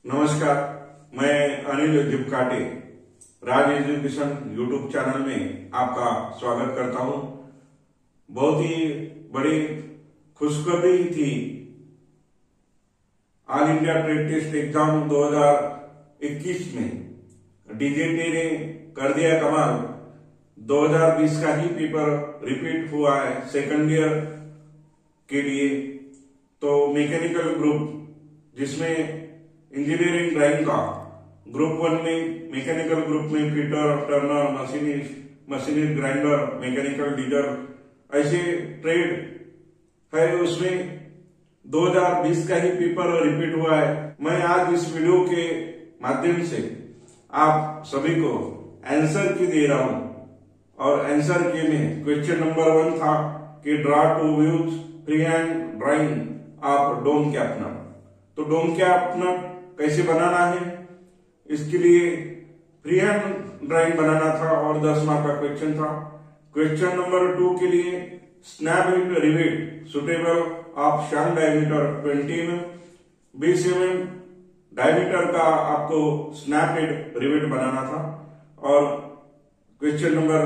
नमस्कार, मैं अनिल जिबकाटे राज education YouTube channel में आपका स्वागत करता हूं। बहुत ही बड़ी खुशखबरी थी। All India trade test exam 2021 में डीजीटी ने कर दिया कमाल। 2020 का ही पेपर रिपीट हुआ है सेकंड ईयर के लिए। तो मैकेनिकल ग्रुप, जिसमें इंजीनियरिंग ड्राइंग का ग्रुप 1 में मैकेनिकल ग्रुप में fitter, turner, machinist, grinder, mechanical diesel ऐसे ट्रेड है, उसमें 2020 का ही पेपर रिपीट हुआ है। मैं आज इस वीडियो के माध्यम से आप सभी को आंसर की दे रहा हूं। और आंसर के में क्वेश्चन नंबर 1 था कि draw two views freehand drawing of dome कैपनर। तो डोम कैपनर कैसे बनाना है, इसके लिए फ्री हैंड ड्राइंग बनाना था और 10 मार्क का क्वेश्चन था। क्वेश्चन नंबर 2 के लिए snap it rivet suitable of शंक diameter 20 mm, 20 mm diameter का आपको स्नैप इट रिवेट बनाना था। और क्वेश्चन नंबर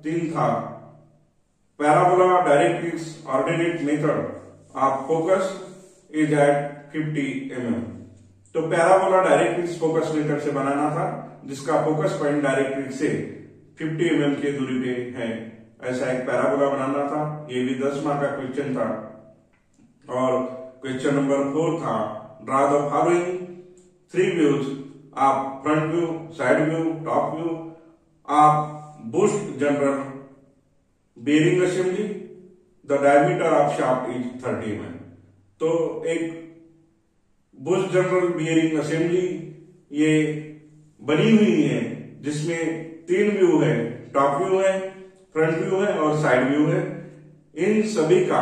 3 था parabola directrix ordinate method of focus is at 50 mm। तो पैराबोला डायरेक्ट्रिक्स फोकस मेथड से बनाना था, जिसका फोकस पॉइंट डायरेक्ट्रिक्स से 50 mm की दूरी पे है। ऐसा एक पैराबोला बनाना था। ये भी 10 मार्क का क्वेश्चन था। और क्वेश्चन नंबर 4 था draw the following 3 views of front view, side view, top view of bushed journal bearing assembly. The diameter of shaft is 30 mm। तो एक बुश जनरल बियरिंग असेंबली ये बनी हुई है, जिसमें 3 व्यू है, टॉप व्यू है, फ्रंट व्यू है और साइड व्यू है। इन सभी का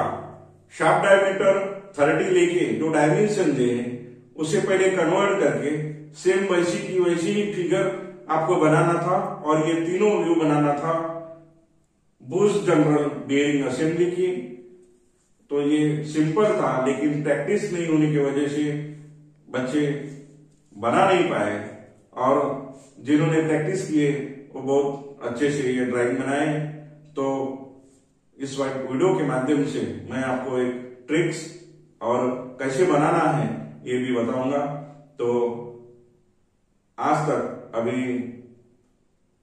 शाफ्ट डायमीटर 30 लेके जो डायमेंशन दे है उसे पहले कन्वर्ट करके सेम वैसी की वैसी ही फिगर आपको बनाना था। और ये तीनों व्यू बनाना था बुश जनरल बियरिंग असेंबली की। तो ये सिंपल था, लेकिन प्रैक्टिस नहीं होने की वजह से बच्चे बना नहीं पाए। और जिन्होंने प्रैक्टिस किए वो बहुत अच्छे से ये ड्राइंग बनाए। तो इस वीडियो के माध्यम से मैं आपको एक ट्रिक्स और कैसे बनाना है ये भी बताऊंगा। तो आज तक अभी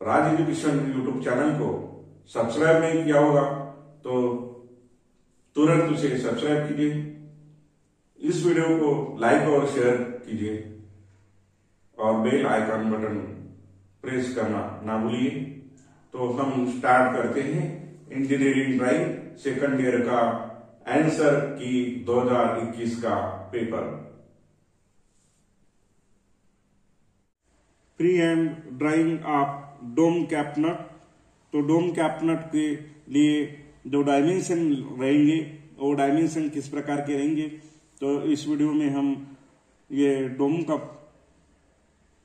राज एजुकेशन यूट्यूब चैनल को सब्सक्राइब नहीं किया होगा तो तुरंत उसे सब्सक्राइब कीजिए। इस वीडियो को लाइक और शेयर कीजिए और बेल आइकन बटन प्रेस करना ना भूलिए। तो हम स्टार्ट करते हैं इंजीनियरिंग ड्राइंग सेकंड ईयर का आंसर की 2021 का पेपर। Freehand drawing of dome कैपनट। तो डोम कैपनट के लिए जो डायमेंशन रहेंगे वो डायमेंशन किस प्रकार के रहेंगे, तो इस वीडियो में हम ये डोम का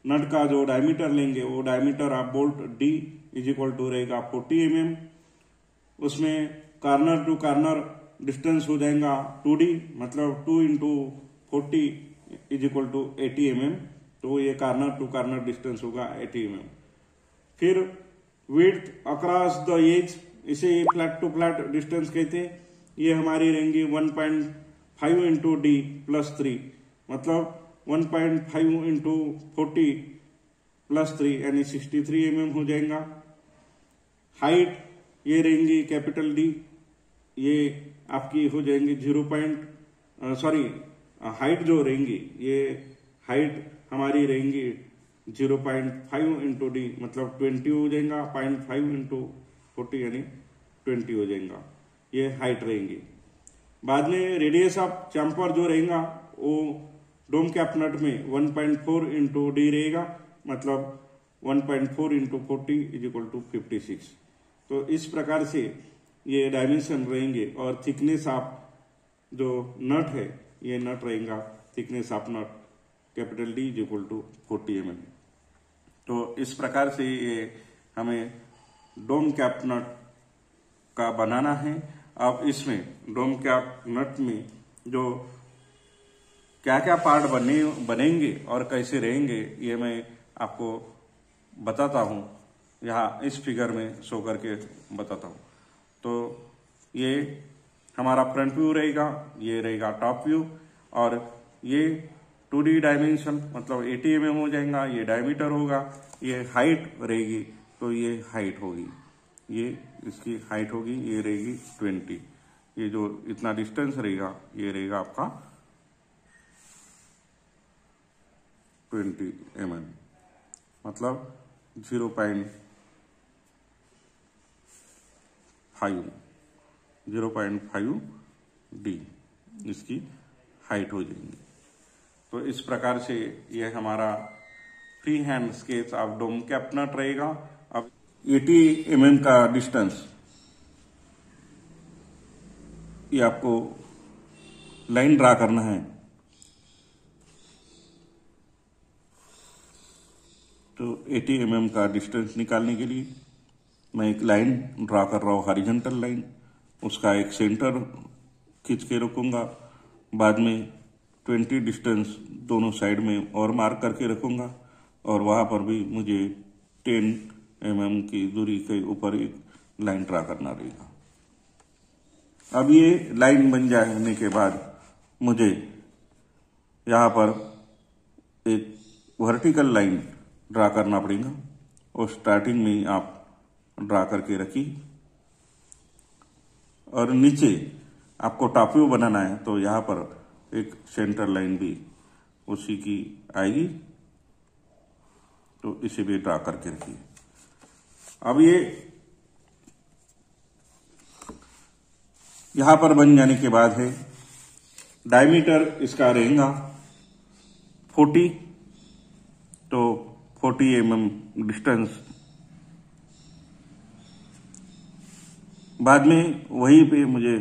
नट का जो डायमीटर लेंगे वो diameter of bolt D is equal to रहेगा 40 mm। उसमें कार्नर टू कार्नर डिस्टेंस हो जाएगा 2D, मतलब 2 × 40 इज इक्वल टू 80 mm। तो ये कार्नर टू कार्नर डिस्टेंस होगा 80 mm। फिर विड्थ अक्रॉस द एज, इसे फ्लैट टू फ्लैट डिस्टेंस कहते हैं। ये हमारी रहेंगी 1.5 × D + 3, मतलब 1.5 × 40 + 3 यानी 63 mm हो जाएगा। हाइट ये रहेंगी कैपिटल D, ये आपकी हो जाएंगी हाइट जो रहेंगी ये हाइट हमारी रहेंगी 0.5 × D, मतलब 20 हो जाएगा। 0.5 × 40 यानी 20 हो जाएगा। ये हाइट रहेंगी। बाद में रेडियस ऑफ चैम्पर जो रहेगा वो डोम कैपनट में 1.4 × D रहेगा, मतलब 1.4 × 40 इज इक्वल टू 56। तो इस प्रकार से ये डायमेंशन रहेंगे। और थिकनेस ऑफ जो नट है ये नट रहेगा, thickness of nut capital D is equal to 40 mm। तो इस प्रकार से ये हमें डोम कैपनट का बनाना है। अब इसमें डोम कैपनट में जो क्या क्या पार्ट बनेंगे और कैसे रहेंगे ये मैं आपको बताता हूँ, यहाँ इस फिगर में शो करके बताता हूँ। तो ये हमारा फ्रंट व्यू रहेगा, ये रहेगा टॉप व्यू, और ये 2D डायमेंशन मतलब 80 mm हो जाएगा, ये डायमीटर होगा, ये हाइट रहेगी, तो ये हाइट होगी, ये इसकी हाइट होगी, ये रहेगी 20। ये जो इतना डिस्टेंस रहेगा ये रहेगा आपका 20 mm मतलब 0.5 D इसकी हाइट हो जाएगी। तो इस प्रकार से ये हमारा free hand sketch of dome cabinet रहेगा। अब 80 mm का डिस्टेंस ये आपको लाइन ड्रा करना है। तो 80 mm का डिस्टेंस निकालने के लिए मैं एक लाइन ड्रा कर रहा हूँ, हॉरिजॉन्टल लाइन, उसका एक सेंटर खींच के रखूंगा। बाद में 20 डिस्टेंस दोनों साइड में और मार्क करके रखूंगा, और वहां पर भी मुझे 10 mm की दूरी के ऊपर एक लाइन ड्रा करना रहेगा। अब ये लाइन बन जाने के बाद मुझे यहाँ पर एक वर्टिकल लाइन ड्रा करना पड़ेगा, और स्टार्टिंग में आप ड्रा करके रखिए। और नीचे आपको टॉप व्यू बनाना है, तो यहाँ पर एक सेंटर लाइन भी उसी की आएगी, तो इसे भी ड्रा करके रखिए। अब ये यहां पर बन जाने के बाद है डायमीटर इसका रहेगा 40, तो 40 mm डिस्टेंस। बाद में वहीं पे मुझे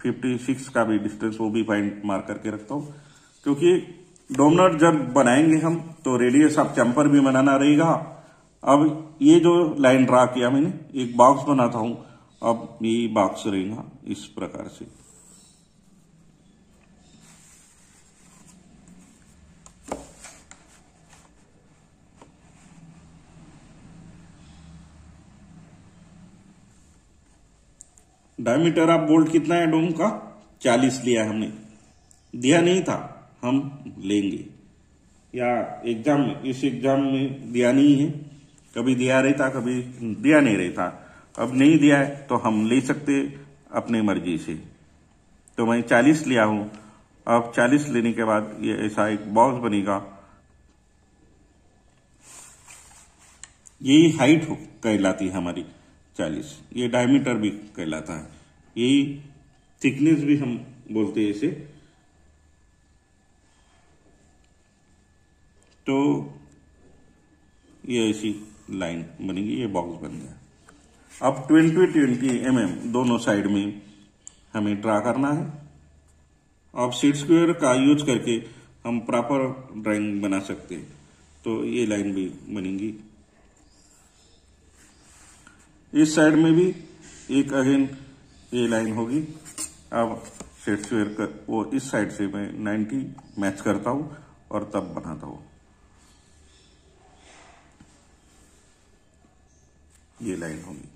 56 का भी डिस्टेंस, वो भी पॉइंट मार्क करके रखता हूं, क्योंकि डोमनट जब बनाएंगे हम तो रेडियस ऑफ चैम्पर भी बनाना रहेगा। अब ये जो लाइन ड्रा किया मैंने, एक बॉक्स बनाता हूं। अब ये बॉक्स रहेगा इस प्रकार से। डायमीटर ऑफ बोल्ट कितना है डोम का? 40 लिया है हमने, दिया नहीं था, हम लेंगे, या एग्जाम में, इस एग्जाम में दिया नहीं है, कभी दिया रहता कभी दिया नहीं रहता। अब नहीं दिया है तो हम ले सकते अपने मर्जी से। तो मैं 40 लिया हूं। अब 40 लेने के बाद ये ऐसा एक बॉक्स बनेगा। यही हाइट कहलाती है हमारी 40, ये डायमीटर भी कहलाता है, यही थिकनेस भी हम बोलते हैं इसे। तो ये ऐसी लाइन बनेगी, ये बॉक्स बन गया। अब 20 mm दोनों साइड में हमें ड्रा करना है। अब सेट स्क्वायर का यूज करके हम प्रॉपर ड्राइंग बना सकते हैं, तो ये लाइन भी बनेगी। इस साइड में भी एक अगेन ये लाइन होगी। अब सेट स्क्वायर का वो इस साइड से मैं 90 मैच करता हूं और तब बनाता हूं। ये लाइन होगी।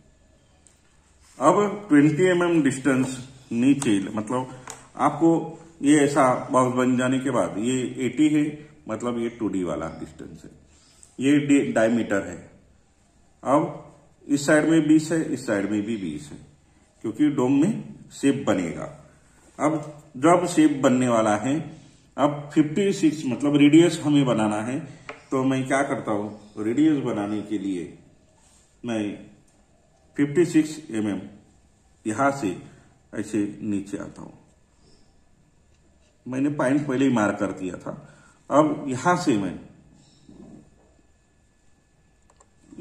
अब 20 mm डिस्टेंस नीचे, मतलब आपको ये ऐसा बॉक्स बन जाने के बाद ये 80 है, मतलब ये 2D वाला डिस्टेंस है, ये डायमीटर है। अब इस साइड में 20 है, इस साइड में भी 20 है, क्योंकि डोम में शेप बनेगा। अब जब शेप बनने वाला है, अब 56 मतलब रेडियस हमें बनाना है, तो मैं क्या करता हूं, रेडियस बनाने के लिए मैं 56 mm यहां से ऐसे नीचे आता हूं। मैंने पॉइंट पहले ही मार्क कर दिया था। अब यहां से मैं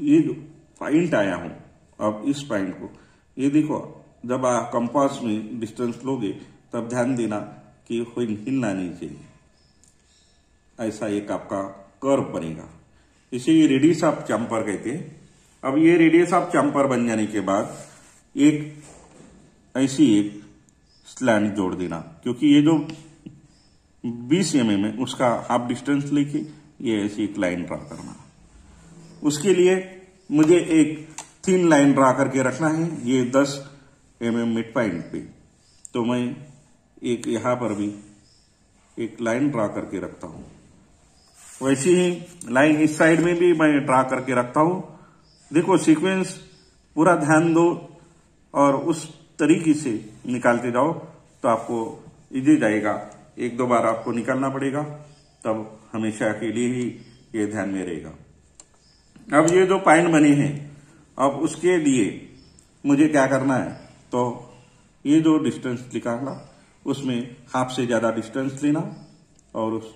ये जो पॉइंट आया हूं, अब इस पॉइंट को, ये देखो, जब आप कंपास में डिस्टेंस लोगे तब ध्यान देना कि हिलना नहीं चाहिए। ऐसा एक आपका कर्व बनेगा, इसे ये रेडियस ऑफ चैम्पर कहते हैं। अब ये रेडियस ऑफ चैम्पर बन जाने के बाद एक ऐसी एक स्लैंट जोड़ देना, क्योंकि ये जो 20 mm है उसका हाफ डिस्टेंस लेके ये ऐसी एक लाइन ड्रा करना। उसके लिए मुझे एक थिन लाइन ड्रा करके रखना है, ये 10 mm मिड पॉइंट पे। तो मैं एक यहां पर भी एक लाइन ड्रा करके रखता हूं। वैसी ही लाइन इस साइड में भी मैं ड्रा करके रखता हूं। देखो सीक्वेंस पूरा ध्यान दो और उस तरीके से निकालते जाओ तो आपको इजी जाएगा। एक दो बार आपको निकालना पड़ेगा, तब हमेशा के लिए ही ये ध्यान में रहेगा। अब ये जो पॉइंट बने हैं, अब उसके लिए मुझे क्या करना है, तो ये जो डिस्टेंस निकालना उसमें हाफ से ज्यादा डिस्टेंस लेना और उस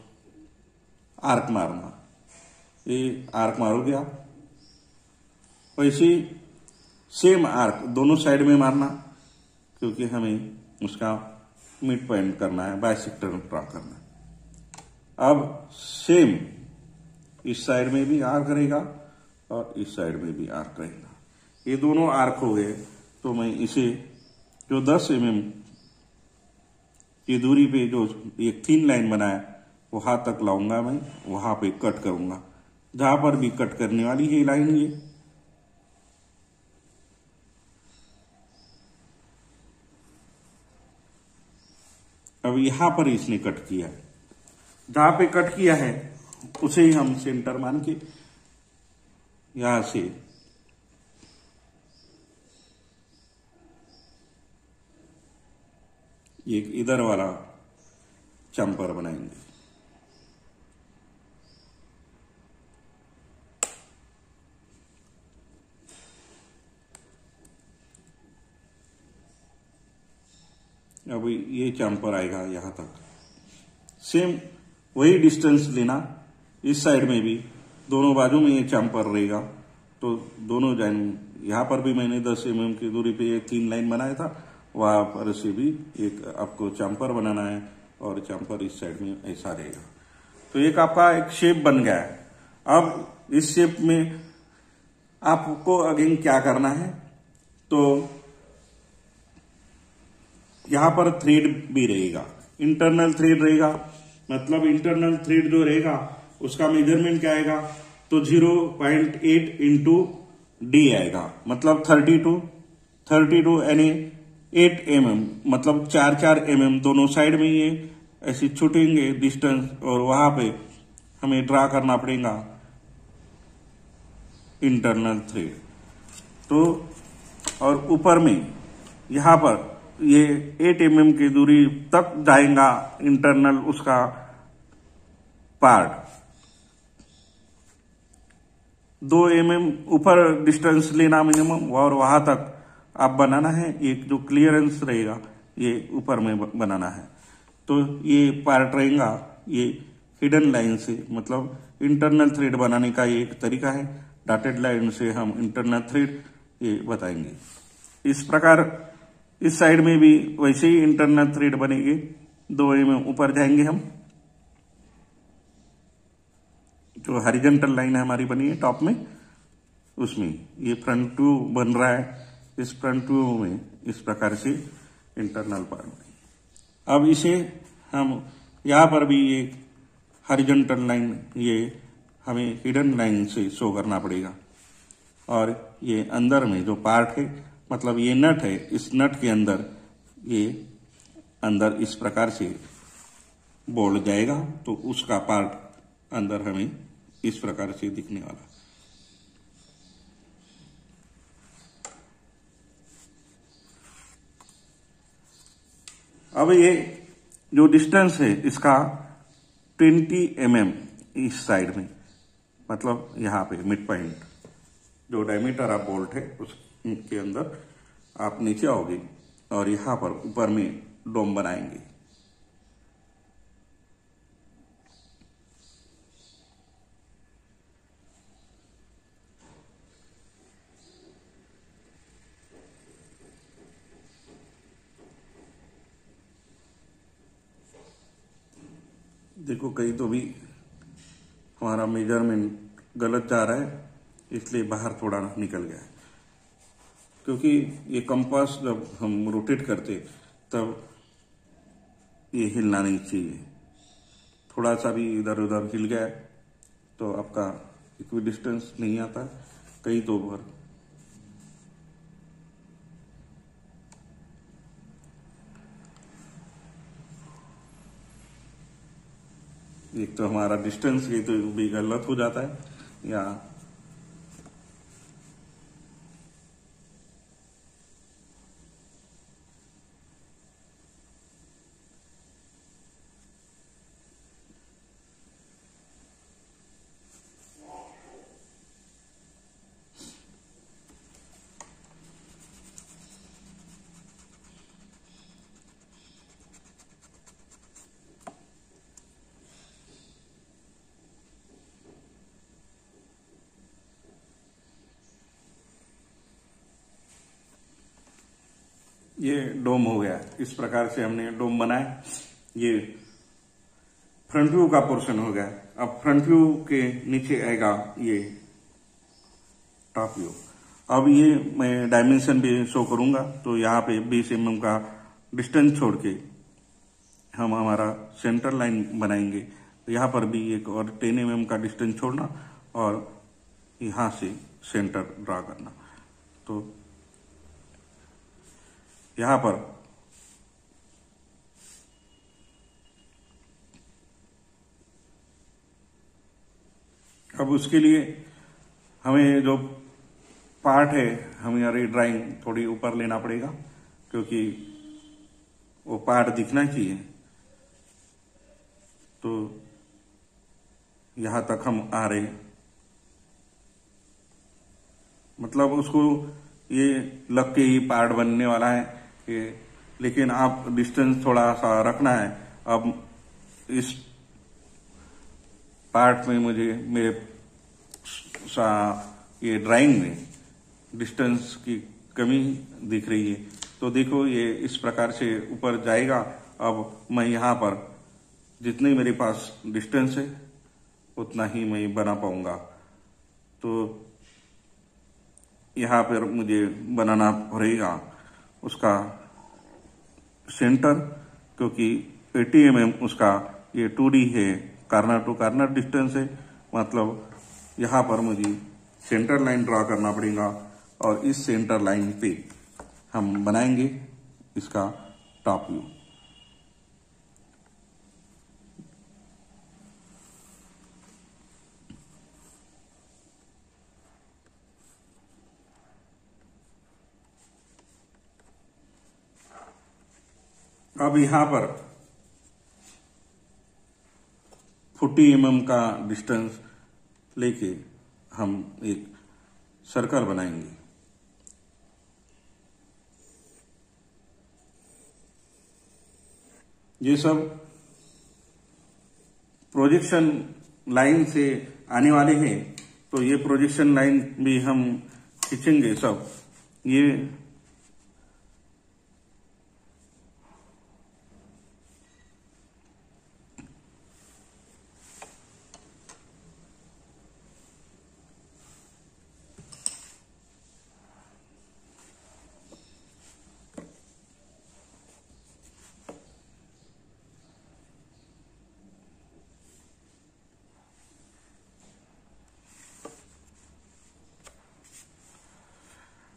आर्क मारना। ये आर्क मारोगे आप, वैसे सेम आर्क दोनों साइड में मारना, क्योंकि हमें उसका मिड पॉइंट करना है, बाइसेक्टर ड्रा करना है। अब सेम इस साइड में भी आर्क रहेगा और इस साइड में भी आर्क रहेगा। ये दोनों आर्क हो गए, तो मैं इसे जो 10 mm की दूरी पे जो एक थिन लाइन बनाया वहां तक लाऊंगा, मैं वहां पे कट करूंगा। जहां पर भी कट करने वाली है लाइन ये, अब यहां पर इसने कट किया है, जहां पे कट किया है उसे ही हम सेंटर मान के यहां से एक इधर वाला चंपर बनाएंगे। अब ये चंपर आएगा यहां तक, सेम वही डिस्टेंस लेना। इस साइड में भी दोनों बाजू में ये चंपर रहेगा, तो दोनों लाइन यहां पर भी मैंने 10 mm की दूरी पे एक 3 लाइन बनाया था, वहां पर से भी एक आपको चंपर बनाना है और चंपर इस साइड में ऐसा रहेगा। तो एक आपका एक शेप बन गया है। अब इस शेप में आपको अगेन क्या करना है, तो यहां पर थ्रेड भी रहेगा, इंटरनल थ्रेड रहेगा। मतलब इंटरनल थ्रेड जो रहेगा उसका मेजरमेंट क्या आएगा, तो 0.8 इंटू डी आएगा, मतलब 32 यानी 8 mm, मतलब 4 mm दोनों साइड में ये ऐसे छूटेंगे डिस्टेंस, और वहां पे हमें ड्रा करना पड़ेगा इंटरनल थ्रेड। तो और ऊपर में यहां पर ये 8 mm की दूरी तक जाएगा इंटरनल उसका पार्ट। 2 mm ऊपर डिस्टेंस लेना मिनिमम, और वहां तक आप बनाना है। एक जो क्लियरेंस रहेगा ये ऊपर में बनाना है। तो ये पार्ट रहेगा ये हिडन लाइन से, मतलब इंटरनल थ्रेड बनाने का ये एक तरीका है। डॉटेड लाइन से हम इंटरनल थ्रेड ये बताएंगे। इस प्रकार इस साइड में भी वैसे ही इंटरनल थ्रेड बनेंगे। 2 mm ऊपर जाएंगे हम, जो हॉरिजॉन्टल लाइन है हमारी बनी है टॉप में, उसमें ये फ्रंट व्यू बन रहा है। इस फ्रंट व्यू में इस प्रकार से इंटरनल पार्ट। अब इसे हम यहां पर भी ये हॉरिजॉन्टल लाइन ये हमें हिडन लाइन से शो करना पड़ेगा। और ये अंदर में जो पार्ट है, मतलब ये नट है, इस नट के अंदर ये अंदर इस प्रकार से बोल्ट जाएगा, तो उसका पार्ट अंदर हमें इस प्रकार से दिखने वाला। अब ये जो डिस्टेंस है इसका 20 mm इस साइड में, मतलब यहां पे मिड पॉइंट जो डायमीटर ऑफ बोल्ट है उसके अंदर आप नीचे आओगे और यहां पर ऊपर में डोम बनाएंगे। देखो कहीं तो भी हमारा मेजरमेंट गलत जा रहा है, इसलिए बाहर थोड़ा निकल गया है। क्योंकि ये कंपास जब हम रोटेट करते तब ये हिलना नहीं चाहिए, थोड़ा सा भी इधर उधर हिल गया तो आपका इक्वी डिस्टेंस नहीं आता कहीं तो पर। एक तो हमारा डिस्टेंस ये तो भी गलत हो जाता है या ये डोम हो गया। इस प्रकार से हमने डोम बनाया। ये फ्रंट व्यू का पोर्शन हो गया। अब फ्रंट व्यू के नीचे आएगा ये टॉप व्यू। अब ये मैं डायमेंशन भी शो करूंगा तो यहाँ पे 20 mm का डिस्टेंस छोड़ के हम हमारा सेंटर लाइन बनाएंगे। तो यहाँ पर भी एक और 10 mm का डिस्टेंस छोड़ना और यहाँ से सेंटर ड्रा करना। तो यहाँ पर अब उसके लिए हमें जो पार्ट है हमारी ड्राइंग थोड़ी ऊपर लेना पड़ेगा क्योंकि वो पार्ट दिखना चाहिए। तो यहां तक हम आ रहे हैं, मतलब उसको ये लग के ही पार्ट बनने वाला है ये, लेकिन आप डिस्टेंस थोड़ा सा रखना है। अब इस पार्ट में मुझे मेरे ये ड्राइंग में डिस्टेंस की कमी दिख रही है। तो देखो ये इस प्रकार से ऊपर जाएगा। अब मैं यहाँ पर जितने मेरे पास डिस्टेंस है उतना ही मैं बना पाऊंगा। तो यहाँ पर मुझे बनाना पड़ेगा उसका सेंटर, क्योंकि 80 mm उसका ये 2D है, कॉर्नर टू कॉर्नर डिस्टेंस है। मतलब यहाँ पर मुझे सेंटर लाइन ड्रा करना पड़ेगा और इस सेंटर लाइन पे हम बनाएंगे इसका टॉप व्यू। अब यहाँ पर 40 mm का डिस्टेंस लेके हम एक सर्कल बनाएंगे। ये सब प्रोजेक्शन लाइन से आने वाले हैं, तो ये प्रोजेक्शन लाइन भी हम खींचेंगे सब। ये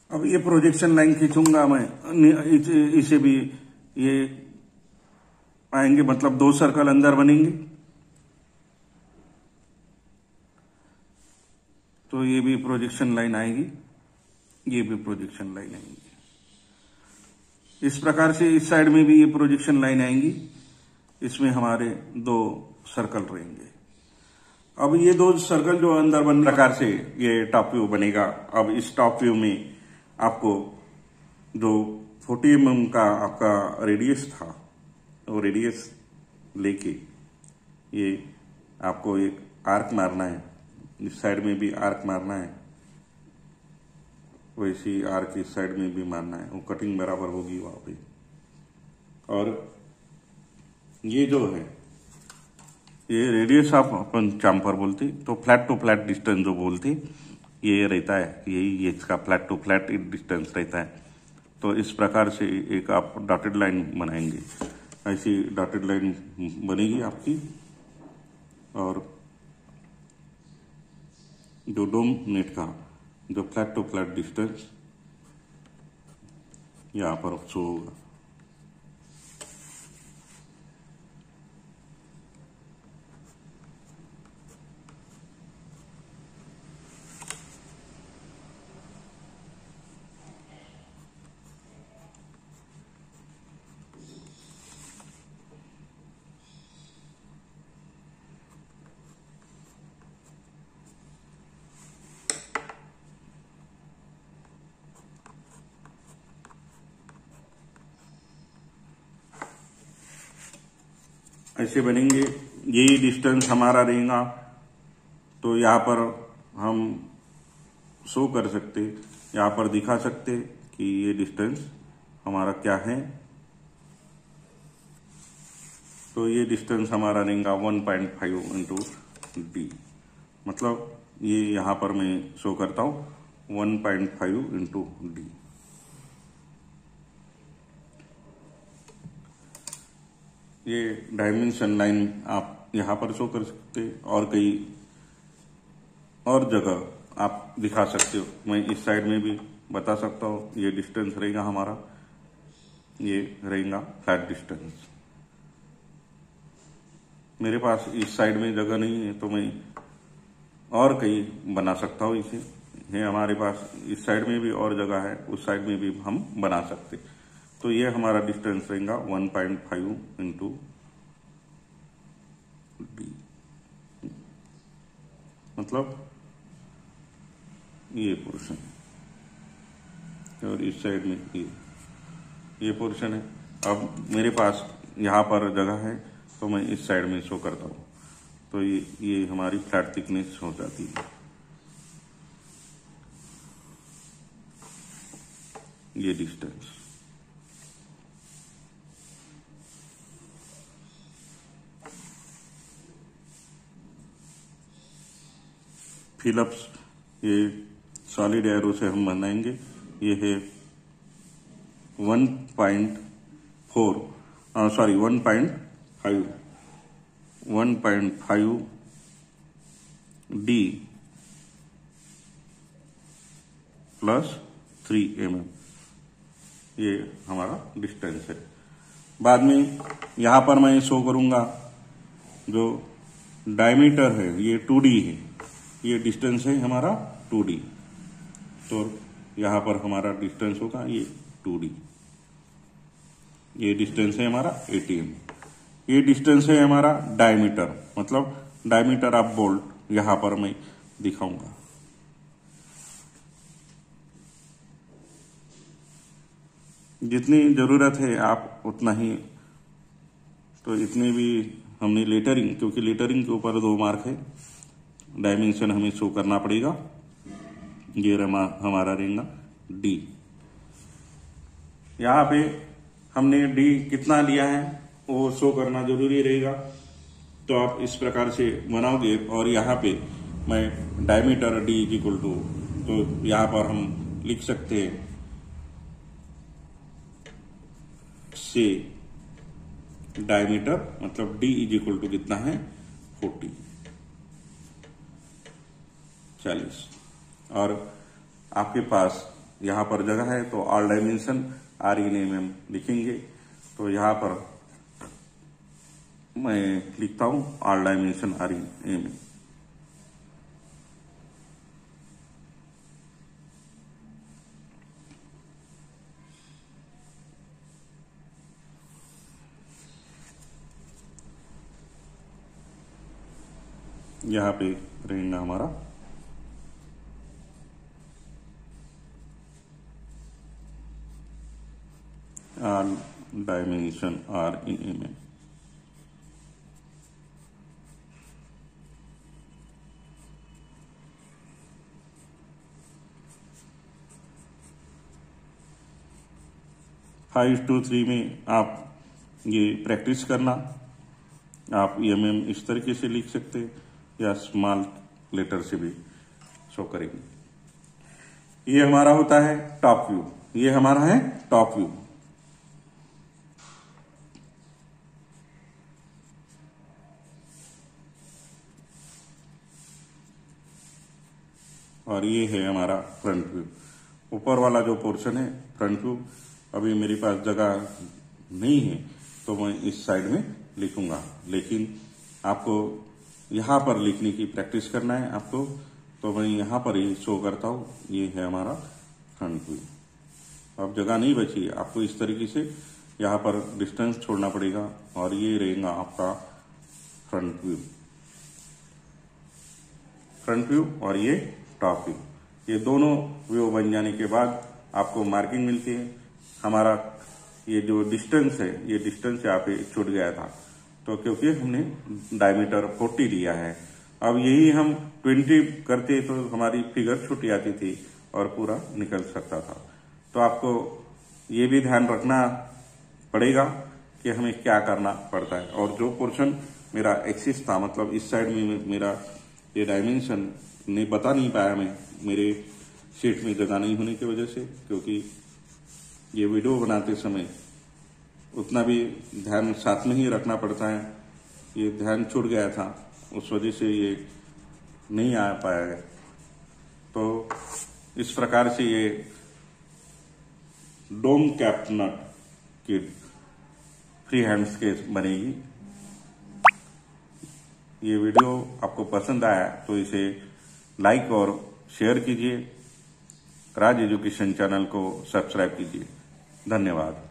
अब ये प्रोजेक्शन लाइन खींचूंगा मैं, इसे भी ये आएंगे, मतलब 2 सर्कल अंदर बनेंगे। तो ये भी प्रोजेक्शन लाइन आएगी, ये भी प्रोजेक्शन लाइन आएंगी। इस प्रकार से इस साइड में भी ये प्रोजेक्शन लाइन आएंगी। इसमें हमारे 2 सर्कल रहेंगे। अब ये 2 सर्कल जो अंदर बन प्रकार से ये टॉप व्यू बनेगा। अब इस टॉप व्यू में आपको जो 40 mm का आपका रेडियस था, वो रेडियस लेके ये आपको एक आर्क मारना है। इस साइड में भी आर्क मारना है, वैसे ही आर्क इस साइड में भी मारना है। वो कटिंग बराबर होगी वहां पे। और ये जो है ये रेडियस आप अपन चाम्पर बोलते, तो फ्लैट टू फ्लैट डिस्टेंस जो बोलते ये रहता है, यही इसका फ्लैट टू फ्लैट डिस्टेंस रहता है। तो इस प्रकार से एक आप डॉटेड लाइन बनाएंगे। ऐसी डॉटेड लाइन बनेगी आपकी। और जो डोम नेट का जो फ्लैट टू फ्लैट डिस्टेंस यहाँ पर शो होगा। ऐसे बनेंगे, यही डिस्टेंस हमारा रहेगा। तो यहाँ पर हम शो कर सकते, यहाँ पर दिखा सकते कि ये डिस्टेंस हमारा क्या है। तो ये डिस्टेंस हमारा रहेगा 1.5 इंटू डी, मतलब ये यहाँ पर मैं शो करता हूँ 1.5 इंटू डी। ये डायमेंशन लाइन आप यहाँ पर शो कर सकते, और कई और जगह आप दिखा सकते हो। मैं इस साइड में भी बता सकता हूँ, ये डिस्टेंस रहेगा हमारा, ये रहेगा फ्लैट डिस्टेंस। मेरे पास इस साइड में जगह नहीं है तो मैं और कहीं बना सकता हूँ इसे। ये हमारे पास इस साइड में भी और जगह है, उस साइड में भी हम बना सकते। तो ये हमारा डिस्टेंस रहेगा 1.5 इंटू डी, मतलब ये पोर्शन, और इस साइड में ये पोर्शन है। अब मेरे पास यहाँ पर जगह है तो मैं इस साइड में शो करता हूँ। तो ये हमारी फ्लैट थिकनेस हो जाती है। ये डिस्टेंस फिलअप्स, ये सॉलिड एरो से हम बनाएंगे। ये है 1.5 डी प्लस 3 mm, ये हमारा डिस्टेंस है। बाद में यहां पर मैं शो करूंगा जो डायमीटर है, ये 2D है, ये डिस्टेंस है हमारा 2D। तो यहां पर हमारा डिस्टेंस होगा ये 2D। ये डिस्टेंस है हमारा 80 mm। ये डिस्टेंस है हमारा डायमीटर, मतलब डायमीटर ऑफ बोल्ट यहां पर मैं दिखाऊंगा। जितनी जरूरत है आप उतना ही, तो इतने भी हमने लेटरिंग, क्योंकि लेटरिंग के ऊपर 2 मार्क है, डायमेंशन हमें शो करना पड़ेगा। ये हमारा रहेगा डी। यहाँ पे हमने डी कितना लिया है वो शो करना जरूरी रहेगा। तो आप इस प्रकार से बनाओगे, और यहाँ पे मैं डायमीटर डी इक्वल टू, तो यहाँ पर हम लिख सकते हैं से डायमीटर, मतलब डी इज इक्वल टू कितना है 40। और आपके पास यहां पर जगह है तो all dimension are in mm लिखेंगे। तो यहां पर मैं लिखता हूं all dimension are in mm। यहाँ पे रहेगा हमारा all dimension are in mm। Five two 3 में आप ये प्रैक्टिस करना। आप mm इस तरीके से लिख सकते हैं या स्मॉल लेटर से भी शो करेंगे। ये हमारा होता है टॉप व्यू, ये हमारा है टॉप व्यू। और ये है हमारा फ्रंट व्यू। ऊपर वाला जो पोर्शन है फ्रंट व्यू, अभी मेरे पास जगह नहीं है तो मैं इस साइड में लिखूंगा, लेकिन आपको यहाँ पर लिखने की प्रैक्टिस करना है आपको, तो मैं यहाँ पर ही शो करता हूँ। ये है हमारा फ्रंट व्यू। अब जगह नहीं बची, आपको इस तरीके से यहाँ पर डिस्टेंस छोड़ना पड़ेगा और ये रहेगा आपका फ्रंट व्यू। फ्रंट व्यू और ये टॉप व्यू, ये दोनों व्यू बन जाने के बाद आपको मार्किंग मिलती है। हमारा ये जो डिस्टेंस है, ये डिस्टेंस यहाँ पे छूट गया था, तो क्योंकि हमने डायमीटर 40 दिया है। अब यही हम 20 करते तो हमारी फिगर छूट जाती थी और पूरा निकल सकता था। तो आपको ये भी ध्यान रखना पड़ेगा कि हमें क्या करना पड़ता है। और जो पोर्शन मेरा एक्सिस था, मतलब इस साइड में मेरा ये डायमेंशन ने बता नहीं पाया मैं, मेरे शीट में जगह नहीं होने की वजह से, क्योंकि ये वीडियो बनाते समय उतना भी ध्यान साथ में ही रखना पड़ता है। ये ध्यान छूट गया था, उस वजह से ये नहीं आ पाया है। तो इस प्रकार से ये डोम कैप नट की फ्री हैंड स्केच बनेगी। ये वीडियो आपको पसंद आया तो इसे लाइक और शेयर कीजिए। राज एजुकेशन चैनल को सब्सक्राइब कीजिए। धन्यवाद।